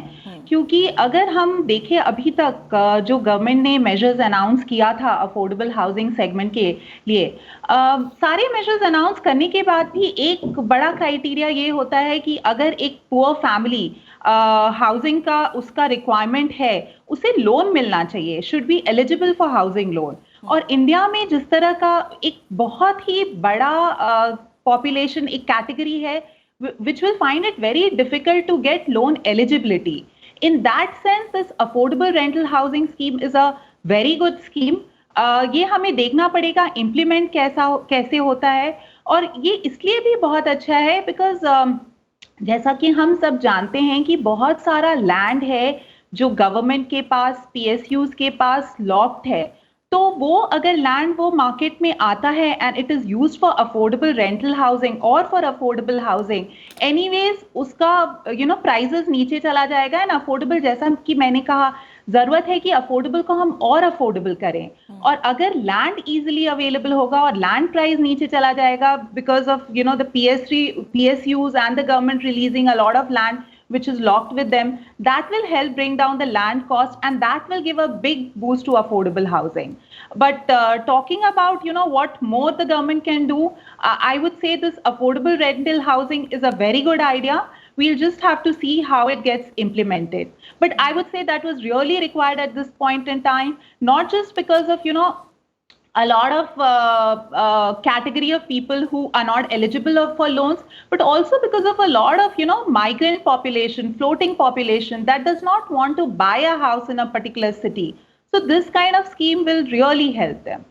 C: क्योंकि अगर हम देखें अभी तक जो गवर्नमेंट ने मेजर्स अनाउंस किया था अफोर्डेबल हाउसिंग सेगमेंट के लिए, सारे मेजर्स अनाउंस करने के बाद भी एक बड़ा क्राइटेरिया ये होता है कि अगर एक पुअर फैमिली हाउसिंग का उसका रिक्वायरमेंट है, उसे लोन मिलना चाहिए, should be eligible for housing loan. और इंडिया में जिस तरह का एक बहुत ही बड़ा population, एक कैटेगरी है which will find it very difficult to get loan eligibility. In that sense, this affordable rental housing scheme is a very good scheme. ये हमें देखना पड़ेगा implement कैसे होता है, और ये इसलिए भी बहुत अच्छा है because जैसा कि हम सब जानते हैं कि बहुत सारा लैंड है जो गवर्नमेंट के पास, PSUs के पास लॉक्ड है, तो वो अगर लैंड वो मार्केट में आता है and it is used for affordable rental housing और फॉर अफोर्डेबल हाउसिंग, एनीवेज उसका प्राइसेस नीचे चला जाएगा. एंड अफोर्डेबल, जैसा कि मैंने कहा, जरूरत है कि अफोर्डेबल को हम और अफोर्डेबल करें, और अगर लैंड इजीली अवेलेबल होगा और लैंड प्राइस नीचे चला जाएगा because of the PSUs and the government releasing a lot of land which is locked with them, that will help bring down the land cost, and that will give a big boost to affordable housing. But talking about, what more the government can do, I would say this affordable rental housing is a very good idea. We'll just have to see how it gets implemented. But I would say that was really required at this point in time, not just because of, a lot of category of people who are not eligible for loans, but also because of a lot of, migrant population, floating population that does not want to buy a house in a particular city. So this kind of scheme will really help them.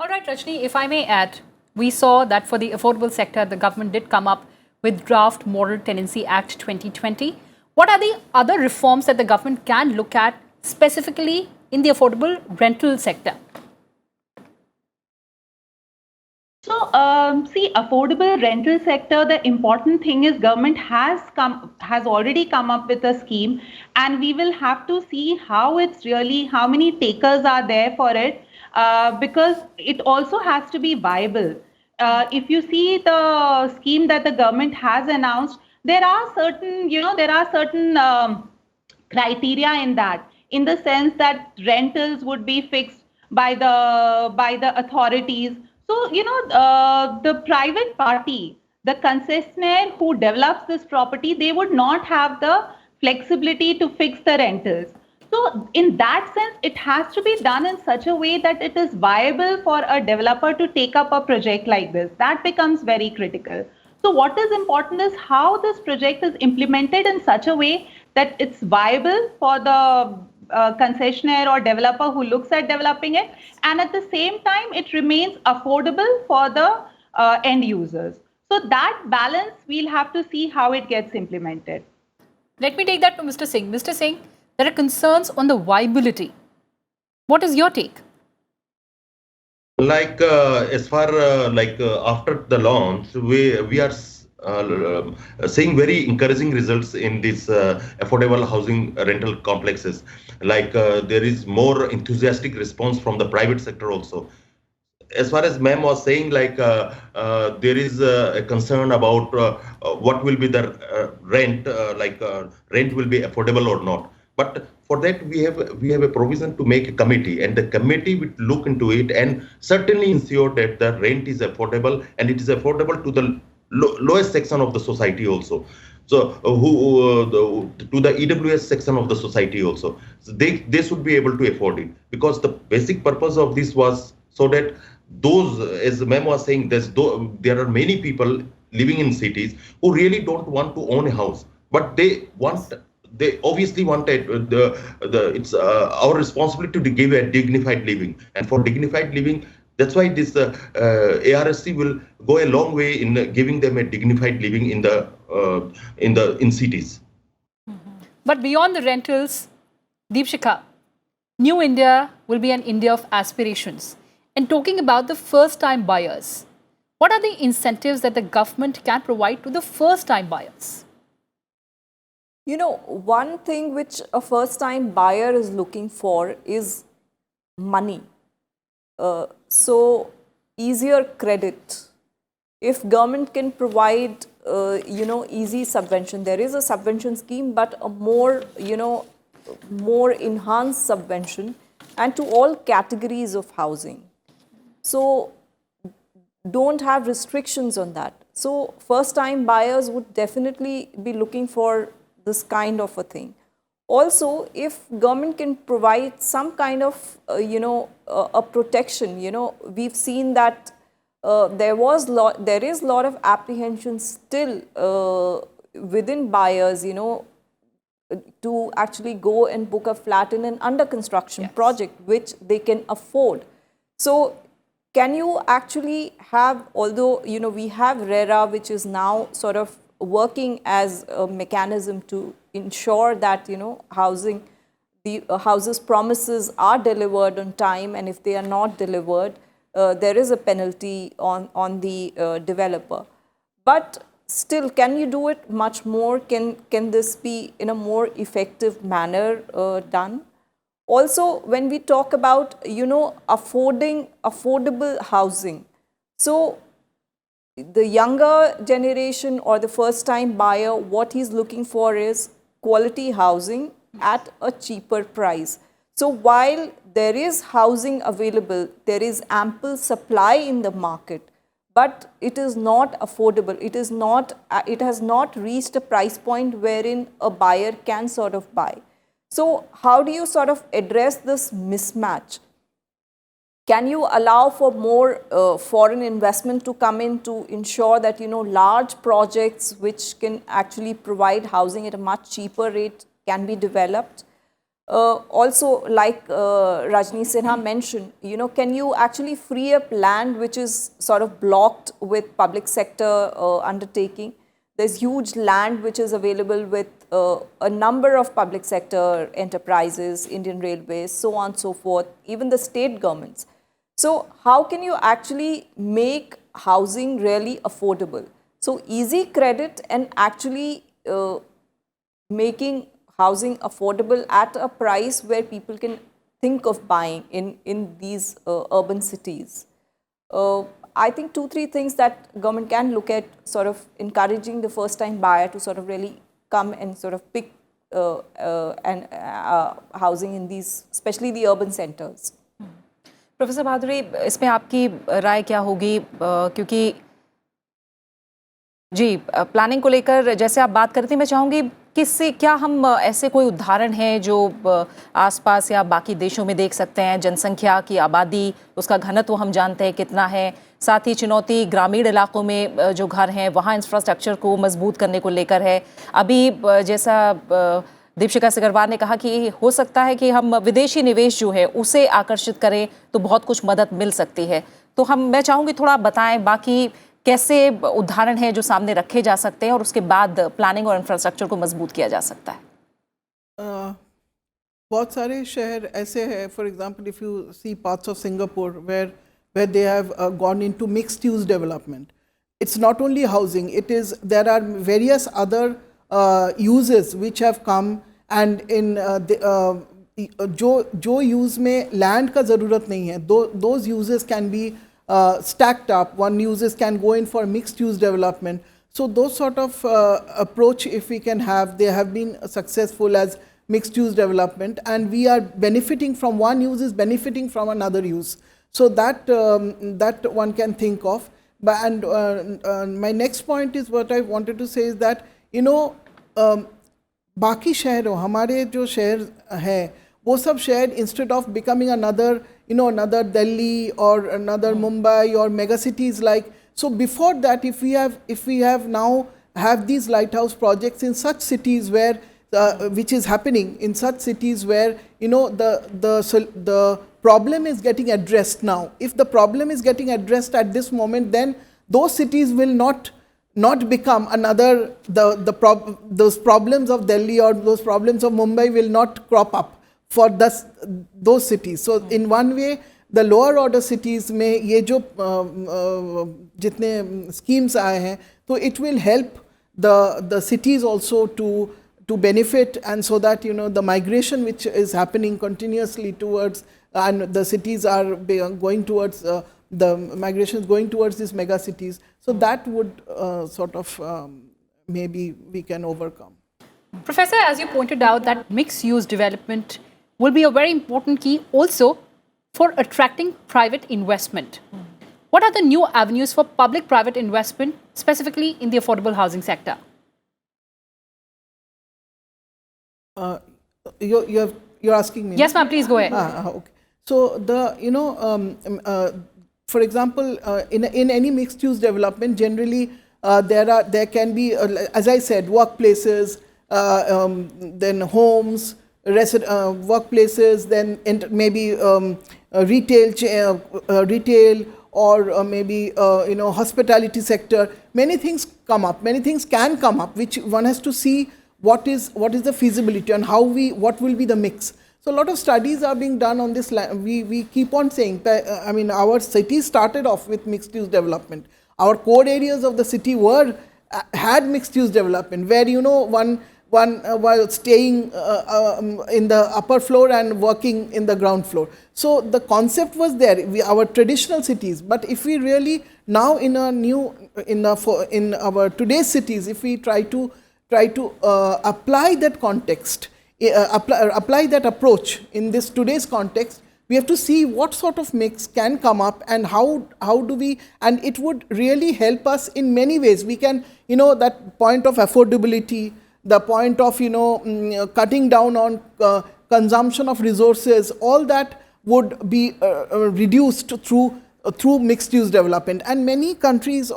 G: All right, Rajni, if I may add, we saw that for the affordable sector, the government did come up with Draft Model Tenancy Act 2020. What are the other reforms that the government can look at specifically in the affordable rental sector?
C: So, see, affordable rental sector, the important thing is government has already come up with a scheme, and we will have to see how many takers are there for it, because it also has to be viable. If you see the scheme that the government has announced, there are certain criteria in that, in the sense that rentals would be fixed by the authorities. So, the private party, the concessionaire who develops this property, they would not have the flexibility to fix the rentals. So, in that sense, it has to be done in such a way that it is viable for a developer to take up a project like this. That becomes very critical. So, what is important is how this project is implemented in such a way that it's viable for the concessionaire or developer who looks at developing it, and at the same time it remains affordable for the end users. So that balance, we'll have to see how it gets implemented.
G: Let me take that to Mr. Singh. Mr. Singh, there are concerns on the viability. What is your take?
D: Like as far after the launch, we are seeing very encouraging results in these affordable housing rental complexes. Like there is more enthusiastic response from the private sector also. As far as ma'am was saying, like there is a concern about what will be the rent, rent will be affordable or not. But for that, we have a provision to make a committee, and the committee will look into it and certainly ensure that the rent is affordable, and it is affordable to the lowest section of the society also. So to the EWS section of the society also. So they should be able to afford it, because the basic purpose of this was so that those, as the ma'am was saying, there are many people living in cities who really don't want to own a house, but they obviously want it's our responsibility to give a dignified living, and for dignified living, that's why this ARSC will go a long way in giving them a dignified living in cities.
G: But beyond the rentals, Deepshikha, New India will be an India of aspirations. And talking about the first-time buyers, what are the incentives that the government can provide to the first-time buyers?
F: One thing which a first-time buyer is looking for is money. So easier credit. If government can provide, easy subvention, there is a subvention scheme, but a more enhanced subvention, and to all categories of housing. So don't have restrictions on that. So first-time buyers would definitely be looking for this kind of a thing. Also, if government can provide some kind of, a protection, we've seen that there is a lot of apprehension still within buyers, to actually go and book a flat in an under construction project, which they can afford. So can you actually have, although, we have RERA, which is now sort of working as a mechanism to ensure that, the houses promises are delivered on time, and if they are not delivered, there is a penalty on the developer. But still, can you do it much more? Can this be in a more effective manner done? Also, when we talk about, affordable housing, so the younger generation or the first time buyer, what he's looking for is quality housing at a cheaper price. So while there is housing available, there is ample supply in the market, but it is not affordable. It is not, it has not reached a price point wherein a buyer can sort of buy. So how do you sort of address this mismatch? Can you allow for more foreign investment to come in to ensure that, you know, large projects which can actually provide housing at a much cheaper rate can be developed? Also, like Rajni Sinha mentioned, you know, can you actually free up land which is sort of blocked with public sector undertaking? There's huge land which is available with a number of public sector enterprises, Indian Railways, so on and so forth, even the state governments. So how can you actually make housing really affordable? So easy credit and actually making housing affordable at a price where people can think of buying in these urban cities. I think 2-3 things that government can look at, sort of encouraging the first time buyer to sort of really come and sort of pick housing in these, especially the urban centers.
A: Professor Bhaduri, इसमें आपकी राय क्या होगी? क्योंकि जी planning को लेकर जैसे आप बात करती, मैं चाहूँगी किससे, क्या हम ऐसे कोई उदाहरण हैं जो आसपास या बाकी देशों में देख सकते हैं? जनसंख्या की आबादी, उसका घनत्व हम जानते हैं कितना है, साथ ही चुनौती ग्रामीण इलाकों में जो घर हैं वहाँ इंफ्रास्ट्रक्चर को मजबूत करने को लेकर है। अभी जैसा दीपशिखा सिकरवार ने कहा कि हो सकता है कि हम विदेशी निवेश जो है उसे आकर्षित करें तो बहुत कुछ मदद मिल सकती है। तो मैं चाहूँगी थोड़ा बताएं बाकी कैसे उदाहरण हैं जो सामने रखे जा सकते हैं और उसके बाद प्लानिंग और इंफ्रास्ट्रक्चर को मजबूत किया जा सकता है।
E: बहुत सारे शहर ऐसे हैं, for example if you see parts of Singapore where they have gone into mixed use development. It's not only housing, there are various other uses which have come, and in जो use में land का ज़रूरत नहीं है, those uses can be stacked up. One uses can go in for mixed use development. So those sort of approach, if we can have, they have been successful as mixed use development, and we are benefiting from one use is benefiting from another use. So that that one can think of. And my next point is, what I wanted to say is that, you know, बाकी शहरों, हमारे जो शहर हैं वो सब शहर, instead of becoming another, you know, another Delhi or another Mumbai or mega cities like, so before that, if we have now have these lighthouse projects in such cities where which is happening in such cities where, you know, the problem is getting addressed now. If the problem is getting addressed at this moment, then those cities will not become another, those problems of Delhi or those problems of Mumbai will not crop up for those cities. So in one way, the lower order cities में ये जो जितने schemes आए हैं, so it will help the cities also to benefit, and so that, you know, the migration which is happening continuously towards, and the cities are going towards, the migration is going towards these mega cities. So that would sort of maybe we can overcome.
G: Professor, as you pointed out, that mixed-use development will be a very important key also for attracting private investment. What are the new avenues for public-private investment, specifically in the affordable housing sector?
E: You're asking me?
G: Yes, ma'am, please go ahead.
E: Okay. So for example, in any mixed use development, generally there can be, as I said, workplaces, then homes, workplaces, then maybe retail, or maybe you know, hospitality sector. Many things come up. Many things can come up, which one has to see what is the feasibility and what will be the mix. So a lot of studies are being done on this. We keep on saying, I mean, our city started off with mixed use development. Our core areas of the city had mixed use development, where, you know, one one while staying in the upper floor and working in the ground floor. So the concept was there, our traditional cities. But if we really now in our today's cities, if we try to apply that context, apply that approach in this today's context, we have to see what sort of mix can come up and how do we, and it would really help us in many ways. We can, that point of affordability, the point of, cutting down on consumption of resources, all that would be reduced through mixed use development. And many countries,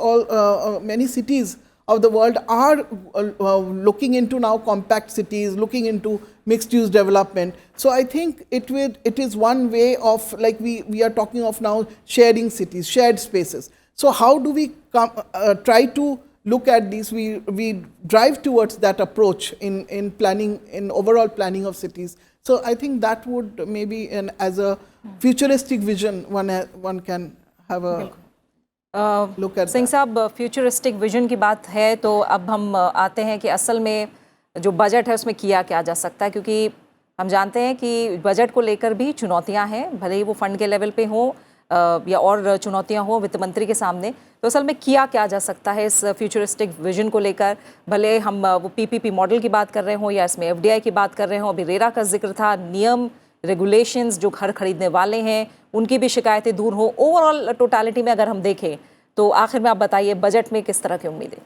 E: many cities of the world are looking into now compact cities, looking into mixed use development. So I think it is one way of, like we are talking of now, sharing cities, shared spaces. So how do we try to look at these? We drive towards that approach in planning, in overall planning of cities. So I think that would maybe, as a futuristic vision, one can have a look at
A: Singh साहब, futuristic vision की बात है तो अब हम आते हैं कि असल में जो बजट है उसमें किया क्या जा सकता है, क्योंकि हम जानते हैं कि बजट को लेकर भी चुनौतियां हैं, भले ही वो फंड के लेवल पे हो या और चुनौतियां हो वित्त मंत्री के सामने। तो असल में किया क्या जा सकता है इस फ्यूचरिस्टिक विजन को लेकर, भले हम वो पीपीपी मॉडल की बात कर रहे हों या इसमें एफडीआई की बात कर रहे हों। अभी रेरा का जिक्र था, नियम रेगुलेशंस जो घर खरीदने वाले हैं उनकी भी शिकायतें दूर हो। ओवरऑल टोटालिटी में अगर हम देखें तो आखिर में आप बताइए बजट में किस तरह की उम्मीदें?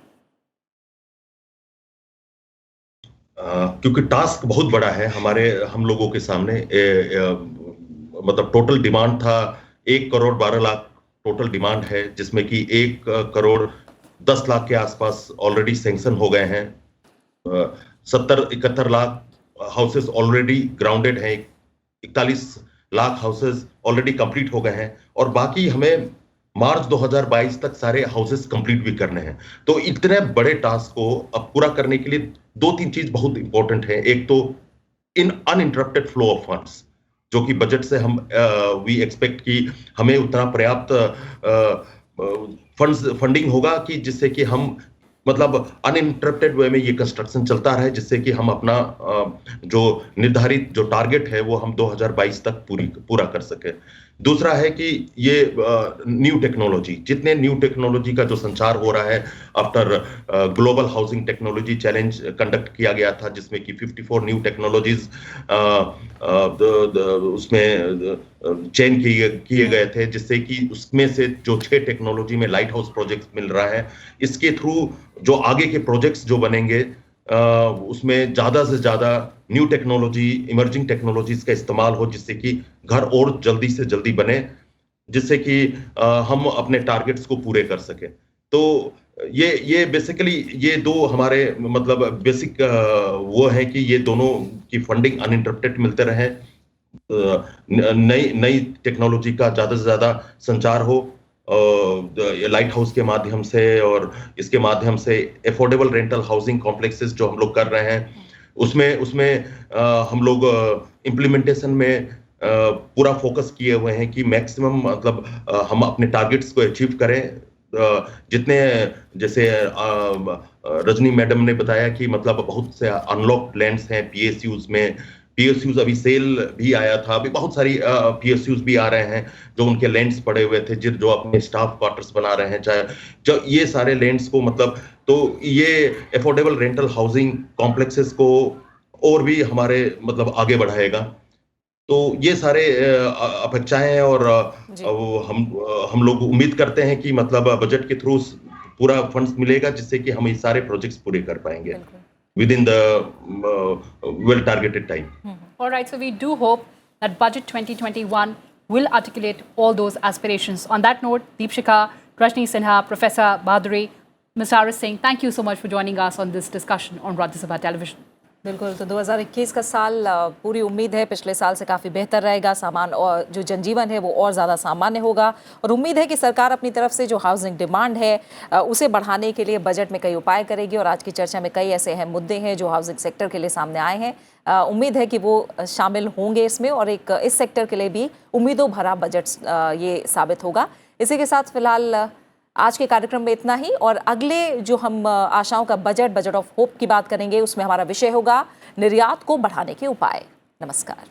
D: क्योंकि टास्क बहुत बड़ा है हम लोगों के सामने। मतलब टोटल डिमांड था 1 करोड़ 12 लाख टोटल डिमांड है, जिसमें कि 1 करोड़ 10 लाख के आसपास ऑलरेडी सैंक्शन हो गए हैं। 70-71 लाख हाउसेस ऑलरेडी ग्राउंडेड हैं, 41 लाख हाउसेस ऑलरेडी कंप्लीट हो गए हैं और बाकी हमें मार्च 2022 तक सारे हाउसेस कंप्लीट भी करने हैं। तो इतने बड़े टास्क को अब पूरा करने के लिए 2-3 चीज बहुत इंपॉर्टेंट है। एक तो अनइंटरप्टेड फ्लो ऑफ फंड्स, जो कि बजट से हम वी एक्सपेक्ट कि हमें उतना पर्याप्त फंडिंग होगा कि जिससे कि हम मतलब अनइंटरप्टेड वे में ये कंस्ट्रक्शन चलता रहे, जिससे कि हम अपना जो निर्धारित जो टारगेट है वो हम 2022 तक पूरा कर सके। दूसरा है कि ये न्यू टेक्नोलॉजी, जितने न्यू टेक्नोलॉजी का जो संचार हो रहा है after global housing technology challenge conduct किया गया था, जिसमें कि 54 न्यू टेक्नोलॉजीज उसमें चयन किए गए थे, जिससे कि उसमें से जो 6 टेक्नोलॉजी में लाइट हाउस प्रोजेक्ट मिल रहा है। इसके थ्रू जो आगे के प्रोजेक्ट्स जो बनेंगे उसमें ज्यादा से ज्यादा न्यू टेक्नोलॉजी, इमर्जिंग टेक्नोलॉजीज का इस्तेमाल हो, जिससे कि घर और जल्दी से जल्दी बने, जिससे कि हम अपने टारगेट्स को पूरे कर सके। तो ये बेसिकली ये दो हमारे मतलब बेसिक वो है कि ये दोनों की फंडिंग अनइंटरप्टेड मिलते रहे, नई टेक्नोलॉजी का ज्यादा से ज्यादा संचार हो लाइट हाउस के माध्यम से, और इसके माध्यम से अफोर्डेबल रेंटल हाउसिंग कॉम्प्लेक्सेस जो हम लोग कर रहे हैं उसमें हम लोग इम्प्लीमेंटेशन में पूरा फोकस किए हुए हैं कि मैक्सिमम मतलब हम अपने टारगेट्स को अचीव करें। जितने जैसे रजनी मैडम ने बताया कि मतलब बहुत से अनलॉक्ड लैंड्स हैं पीएसयूज में, पीएसयूज अभी सेल भी आया था, अभी बहुत सारी पीएसयूज भी आ रहे हैं जो उनके लैंड्स पड़े हुए थे, जो अपने स्टाफ क्वार्टर्स बना रहे हैं, चाहे जो ये सारे लैंड्स को मतलब, तो ये अफोर्डेबल रेंटल हाउसिंग कॉम्प्लेक्सेस को और भी हमारे मतलब आगे बढ़ाएगा। तो ये सारे अपेक्षाएं हैं और हम लोग उम्मीद करते हैं कि मतलब बजट के थ्रू पूरा फंड्स मिलेगा, जिससे कि हम ये सारे प्रोजेक्ट्स पूरे कर पाएंगे within the well-targeted time.
G: All right, so we do hope that Budget 2021 will articulate all those aspirations. On that note, Deepshika, Rajni Sinha, Professor Bhaduri, Ms. Aris Singh, thank you so much for joining us on this discussion on Rajya Sabha Television.
A: बिल्कुल, तो 2021 का साल पूरी उम्मीद है पिछले साल से काफ़ी बेहतर रहेगा, सामान और जो जनजीवन है वो और ज़्यादा सामान्य होगा, और उम्मीद है कि सरकार अपनी तरफ से जो हाउसिंग डिमांड है उसे बढ़ाने के लिए बजट में कई उपाय करेगी। और आज की चर्चा में कई ऐसे अहम मुद्दे हैं जो हाउसिंग सेक्टर के लिए सामने आए हैं। उम्मीद है कि वो शामिल होंगे इसमें, और एक इस सेक्टर के लिए भी उम्मीदों भरा बजट ये साबित होगा। इसी के साथ फिलहाल आज के कार्यक्रम में इतना ही, और अगले जो हम आशाओं का बजट ऑफ होप की बात करेंगे, उसमें हमारा विषय होगा निर्यात को बढ़ाने के उपाय। नमस्कार।